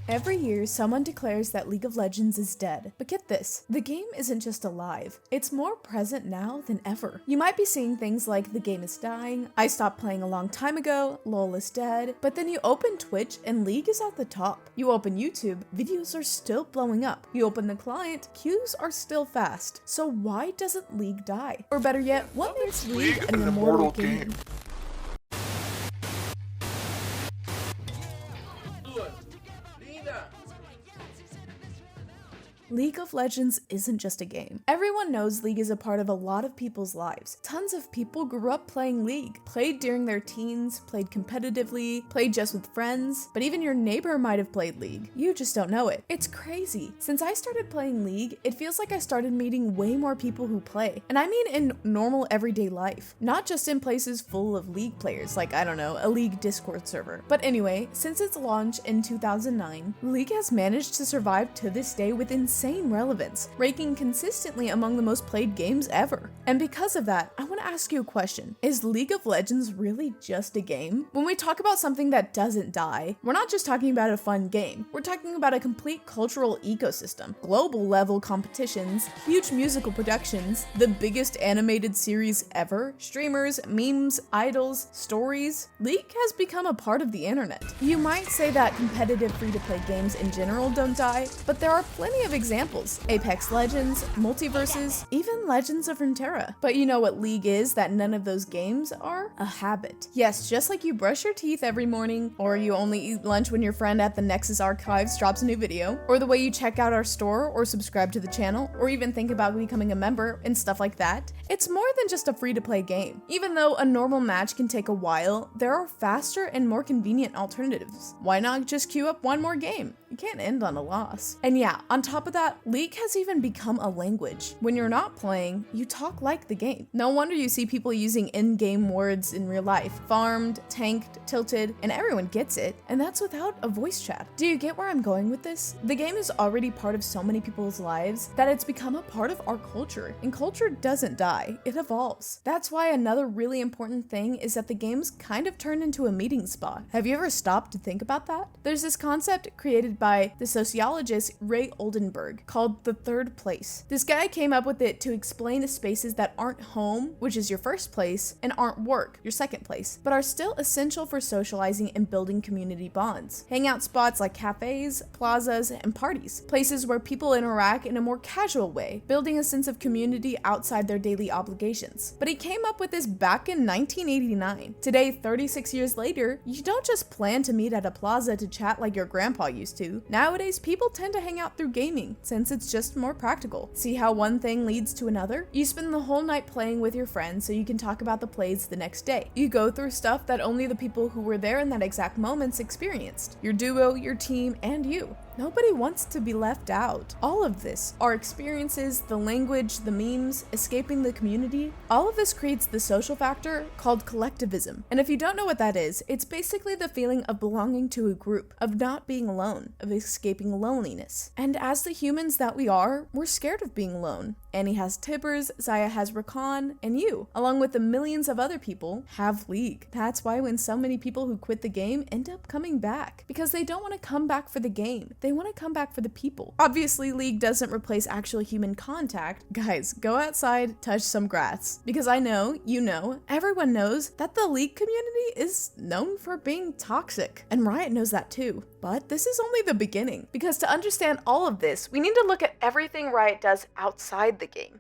Every year, someone declares that League of Legends is dead. But get this, the game isn't just alive, it's more present now than ever. You might be seeing things like the game is dying, I stopped playing a long time ago, LOL is dead, but then you open Twitch and League is at the top. You open YouTube, videos are still blowing up. You open the client, queues are still fast. So why doesn't League die? Or better yet, what makes League an immortal game? League of Legends isn't just a game. Everyone knows League is a part of a lot of people's lives. Tons of people grew up playing League, played during their teens, played competitively, played just with friends, but even your neighbor might have played League. You just don't know it. It's crazy. Since I started playing League, it feels like I started meeting way more people who play. And I mean in normal everyday life, not just in places full of League players, like, I don't know, a League Discord server. But anyway, since its launch in 2009, League has managed to survive to this day with insane relevance, ranking consistently among the most played games ever. And because of that, I want to ask you a question. Is League of Legends really just a game? When we talk about something that doesn't die, we're not just talking about a fun game. We're talking about a complete cultural ecosystem, global level competitions, huge musical productions, the biggest animated series ever, streamers, memes, idols, stories. League has become a part of the internet. You might say that competitive free-to-play games in general don't die, but there are plenty of examples. Apex Legends, Multiverses, even Legends of Runeterra. But you know what League is that none of those games are? A habit. Yes, just like you brush your teeth every morning, or you only eat lunch when your friend at the Nexus archives drops a new video, or the way you check out our store or subscribe to the channel, or even think about becoming a member and stuff like that. It's more than just a free-to-play game. Even though a normal match can take a while, there are faster and more convenient alternatives. Why not just queue up one more game? You can't end on a loss. And yeah, on top of that, League has even become a language. When you're not playing, you talk like the game. No wonder you see people using in-game words in real life. Farmed, tanked, tilted, and everyone gets it. And that's without a voice chat. Do you get where I'm going with this? The game is already part of so many people's lives that it's become a part of our culture. And culture doesn't die, it evolves. That's why another really important thing is that the game's kind of turned into a meeting spot. Have you ever stopped to think about that? There's this concept created by the sociologist Ray Oldenburg called the third place. This guy came up with it to explain spaces that aren't home, which is your first place, and aren't work, your second place, but are still essential for socializing and building community bonds. Hangout spots like cafes, plazas, and parties, places where people interact in a more casual way, building a sense of community outside their daily obligations. But he came up with this back in 1989. Today, 36 years later, you don't just plan to meet at a plaza to chat like your grandpa used to. Nowadays, people tend to hang out through gaming, since it's just more practical. See how one thing leads to another? You spend the whole night playing with your friends so you can talk about the plays the next day. You go through stuff that only the people who were there in that exact moments experienced. Your duo, your team, and you. Nobody wants to be left out. All of this, our experiences, the language, the memes, escaping the community, all of this creates the social factor called collectivism. And if you don't know what that is, it's basically the feeling of belonging to a group, of not being alone, of escaping loneliness. And as the humans that we are, we're scared of being alone. Annie has Tibbers, Zaya has Rakan, and you, along with the millions of other people, have League. That's why when so many people who quit the game end up coming back, because they don't want to come back for the game. They want to come back for the people. Obviously, League doesn't replace actual human contact. Guys, go outside, touch some grass. Because I know, you know, everyone knows that the League community is known for being toxic. And Riot knows that too. But this is only the beginning. Because to understand all of this, we need to look at everything Riot does outside the game.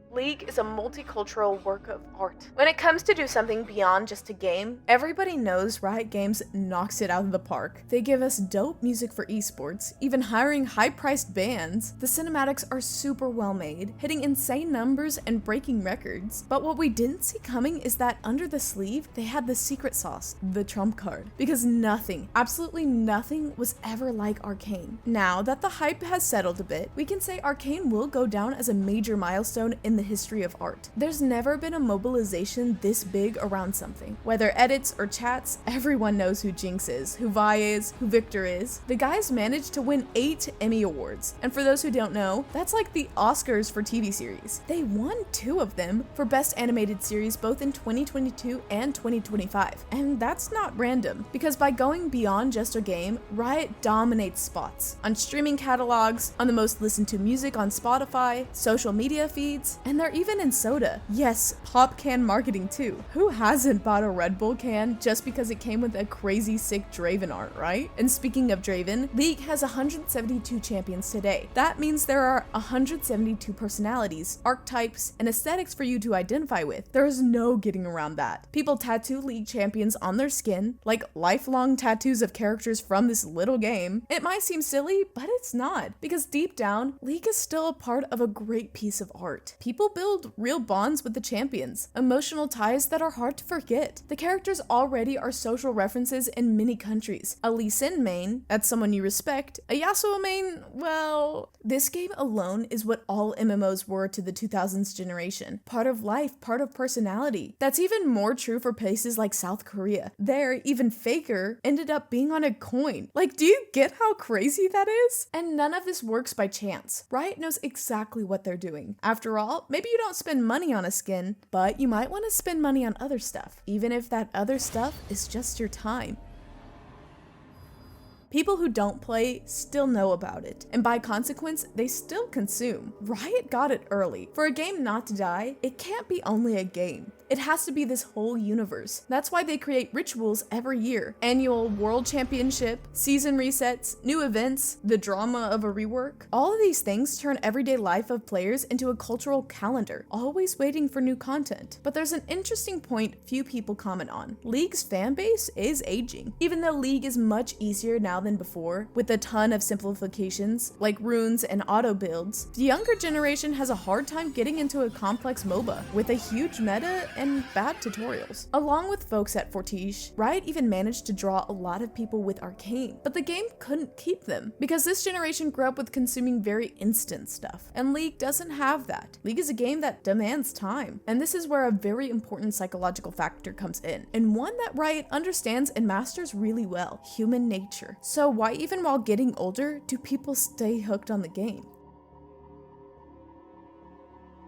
League is a multicultural work of art. When it comes to do something beyond just a game, everybody knows Riot Games knocks it out of the park. They give us dope music for esports, even hiring high-priced bands. The cinematics are super well made, hitting insane numbers and breaking records. But what we didn't see coming is that under the sleeve, they had the secret sauce, the trump card. Because nothing, absolutely nothing, was ever like Arcane. Now that the hype has settled a bit, we can say Arcane will go down as a major milestone in the history of art. There's never been a mobilization this big around something. Whether edits or chats, everyone knows who Jinx is, who Vi is, who Victor is. The guys managed to win 8 Emmy Awards, and for those who don't know, that's like the Oscars for TV series. They won 2 of them for Best Animated Series both in 2022 and 2025, and that's not random, because by going beyond just a game, Riot dominates spots on streaming catalogs, on the most listened to music on Spotify, social media feeds, and they're even in soda. Yes, pop can marketing too. Who hasn't bought a Red Bull can just because it came with a crazy sick Draven art, right? And speaking of Draven, League has 172 champions today. That means there are 172 personalities, archetypes, and aesthetics for you to identify with. There is no getting around that. People tattoo League champions on their skin, like lifelong tattoos of characters from this little game. It might seem silly, but it's not, because deep down, League is still a part of a great piece of art. People build real bonds with the champions, emotional ties that are hard to forget. The characters already are social references in many countries. A Lee Sin main, that's someone you respect. A Yasuo main, well, this game alone is what all MMOs were to the 2000s generation. Part of life, part of personality. That's even more true for places like South Korea. There, even Faker ended up being on a coin. Like, do you get how crazy that is? And none of this works by chance. Riot knows exactly what they're doing. After all, maybe you don't spend money on a skin, but you might want to spend money on other stuff, even if that other stuff is just your time. People who don't play still know about it, and by consequence, they still consume. Riot got it early. For a game not to die, it can't be only a game. It has to be this whole universe. That's why they create rituals every year. Annual World Championship, season resets, new events, the drama of a rework. All of these things turn everyday life of players into a cultural calendar, always waiting for new content. But there's an interesting point few people comment on. League's fan base is aging. Even though League is much easier now than before, with a ton of simplifications, like runes and auto builds, the younger generation has a hard time getting into a complex MOBA, with a huge meta and bad tutorials. Along with folks at Fortiche, Riot even managed to draw a lot of people with Arcane, but the game couldn't keep them, because this generation grew up with consuming very instant stuff, and League doesn't have that. League is a game that demands time, and this is where a very important psychological factor comes in, and one that Riot understands and masters really well: human nature. So why, even while getting older, do people stay hooked on the game?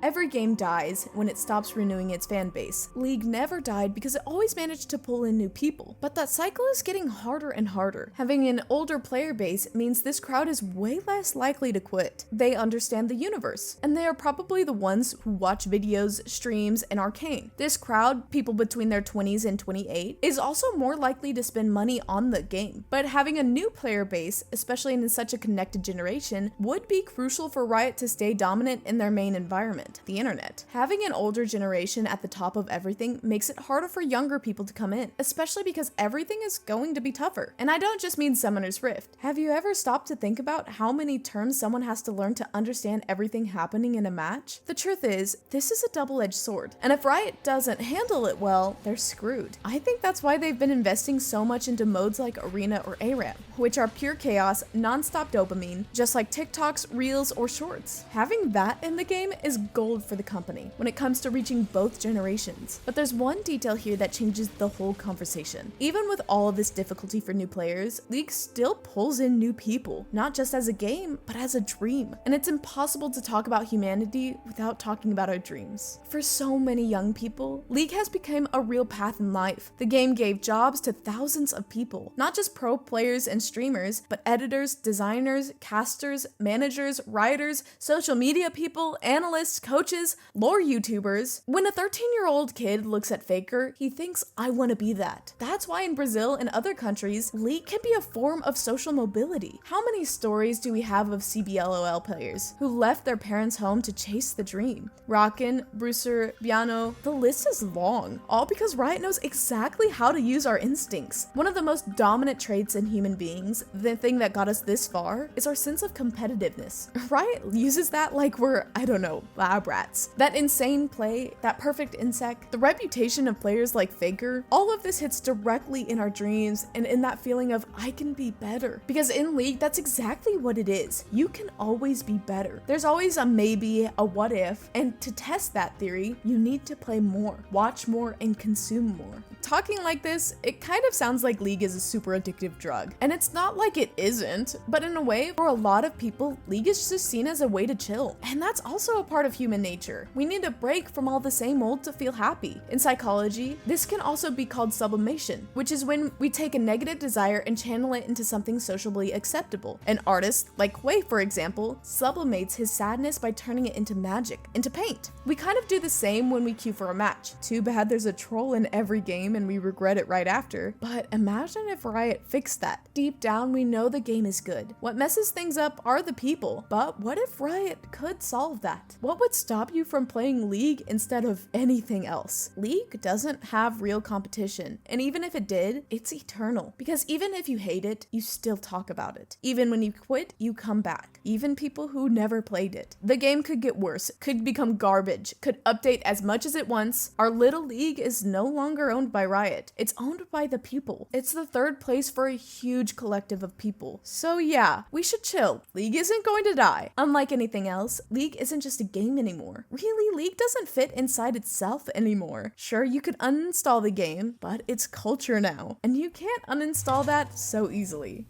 Every game dies when it stops renewing its fan base. League never died because it always managed to pull in new people, but that cycle is getting harder and harder. Having an older player base means this crowd is way less likely to quit. They understand the universe, and they are probably the ones who watch videos, streams, and Arcane. This crowd, people between their 20s and 28, is also more likely to spend money on the game. But having a new player base, especially in such a connected generation, would be crucial for Riot to stay dominant in their main environment, the internet. Having an older generation at the top of everything makes it harder for younger people to come in, especially because everything is going to be tougher. And I don't just mean Summoner's Rift. Have you ever stopped to think about how many terms someone has to learn to understand everything happening in a match? The truth is, this is a double-edged sword, and if Riot doesn't handle it well, they're screwed. I think that's why they've been investing so much into modes like Arena or ARAM, which are pure chaos, non-stop dopamine, just like TikToks, Reels, or Shorts. Having that in the game is gold for the company when it comes to reaching both generations. But there's one detail here that changes the whole conversation. Even with all of this difficulty for new players, League still pulls in new people, not just as a game, but as a dream. And it's impossible to talk about humanity without talking about our dreams. For so many young people, League has become a real path in life. The game gave jobs to thousands of people, not just pro players and streamers, but editors, designers, casters, managers, writers, social media people, analysts, coaches, lore YouTubers. When a 13-year-old kid looks at Faker, he thinks, I want to be that. That's why in Brazil and other countries, League can be a form of social mobility. How many stories do we have of CBLOL players who left their parents' home to chase the dream? Rockin, Brucer, Biano, the list is long, all because Riot knows exactly how to use our instincts. One of the most dominant traits in human beings, the thing that got us this far, is our sense of competitiveness. Riot uses that like we're, I don't know, lab lab rats. That insane play, that perfect insect, the reputation of players like Faker, all of this hits directly in our dreams and in that feeling of I can be better. Because in League, that's exactly what it is. You can always be better. There's always a maybe, a what if, and to test that theory, you need to play more, watch more, and consume more. Talking like this, it kind of sounds like League is a super addictive drug. And it's not like it isn't, but in a way, for a lot of people, League is just seen as a way to chill. And that's also a part of human nature. We need a break from all the same old to feel happy. In psychology, this can also be called sublimation, which is when we take a negative desire and channel it into something socially acceptable. An artist, like Wei for example, sublimates his sadness by turning it into magic, into paint. We kind of do the same when we queue for a match. Too bad there's a troll in every game and we regret it right after. But imagine if Riot fixed that. Deep down, we know the game is good. What messes things up are the people. But what if Riot could solve that? What would stop you from playing League instead of anything else? League doesn't have real competition. And even if it did, it's eternal. Because even if you hate it, you still talk about it. Even when you quit, you come back. Even people who never played it. The game could get worse, could become garbage, could update as much as it wants. Our little league is no longer owned by Riot. It's owned by the people. It's the third place for a huge collective of people. So yeah, we should chill. League isn't going to die. Unlike anything else, League isn't just a game anymore. Really, League doesn't fit inside itself anymore. Sure, you could uninstall the game, but it's culture now, and you can't uninstall that so easily.